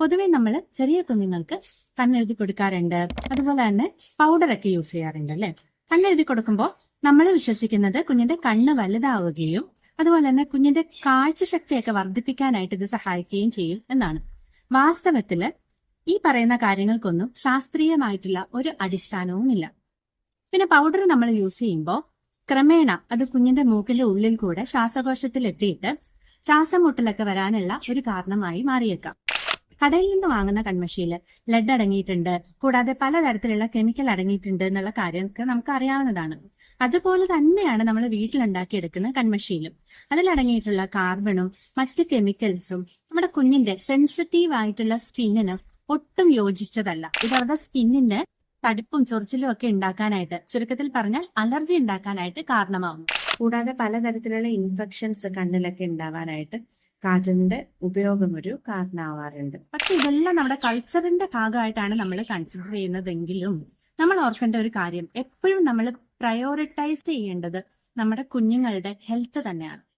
പൊതുവെ നമ്മൾ ചെറിയ കുഞ്ഞുങ്ങൾക്ക് കണ്ണെഴുതി കൊടുക്കാറുണ്ട്. അതുപോലെ തന്നെ പൗഡറൊക്കെ യൂസ് ചെയ്യാറുണ്ട് അല്ലെ. കണ്ണെഴുതി കൊടുക്കുമ്പോൾ നമ്മൾ വിശ്വസിക്കുന്നത് കുഞ്ഞിന്റെ കണ്ണ് വലുതാവുകയും അതുപോലെ തന്നെ കുഞ്ഞിന്റെ കാഴ്ചശക്തിയൊക്കെ വർദ്ധിപ്പിക്കാനായിട്ട് ഇത് സഹായിക്കുകയും ചെയ്യും എന്നാണ്. വാസ്തവത്തില് ഈ പറയുന്ന കാര്യങ്ങൾക്കൊന്നും ശാസ്ത്രീയമായിട്ടുള്ള ഒരു അടിസ്ഥാനവും ഇല്ല. പിന്നെ പൗഡർ നമ്മൾ യൂസ് ചെയ്യുമ്പോൾ ക്രമേണ അത് കുഞ്ഞിന്റെ മൂക്കിന്റെ ഉള്ളിൽ കൂടെ ശ്വാസകോശത്തിൽ എത്തിയിട്ട് ശ്വാസം മുട്ടലൊക്കെ വരാനുള്ള ഒരു കാരണമായി മാറിയേക്കാം. കടയിൽ നിന്ന് വാങ്ങുന്ന കൺമഷിയിൽ ലെഡ് അടങ്ങിയിട്ടുണ്ട്, കൂടാതെ പലതരത്തിലുള്ള കെമിക്കൽ അടങ്ങിയിട്ടുണ്ട് എന്നുള്ള കാര്യമൊക്കെ നമുക്ക് അറിയാവുന്നതാണ്. അതുപോലെ തന്നെയാണ് നമ്മൾ വീട്ടിലുണ്ടാക്കിയെടുക്കുന്ന കൺമഷിയിലും. അതിലടങ്ങിയിട്ടുള്ള കാർബണും മറ്റ് കെമിക്കൽസും നമ്മുടെ കുഞ്ഞിന്റെ സെൻസിറ്റീവ് ആയിട്ടുള്ള സ്കിന്നിന് ഒട്ടും യോജിച്ചതല്ല. ഇത് അവരുടെ സ്കിന്നിന്റെ തടിപ്പും ചൊറിച്ചിലും ഒക്കെ ഉണ്ടാക്കാനായിട്ട്, ചുരുക്കത്തിൽ പറഞ്ഞാൽ അലർജി ഉണ്ടാക്കാനായിട്ട് കാരണമാകും. കൂടാതെ പലതരത്തിലുള്ള ഇൻഫെക്ഷൻസ് കണ്ണിലൊക്കെ ഉണ്ടാവാനായിട്ട് കാജലിന്റെ ഉപയോഗം ഒരു കാരണമാവാറുണ്ട്. പക്ഷെ ഇതെല്ലാം നമ്മുടെ കൾച്ചറിന്റെ ഭാഗമായിട്ടാണ് നമ്മൾ കൺസിഡർ ചെയ്യുന്നതെങ്കിലും നമ്മൾ ഓർക്കേണ്ട ഒരു കാര്യം, എപ്പോഴും നമ്മൾ പ്രയോറിറ്റൈസ് ചെയ്യേണ്ടത് നമ്മുടെ കുഞ്ഞുങ്ങളുടെ ഹെൽത്ത് തന്നെയാണ്.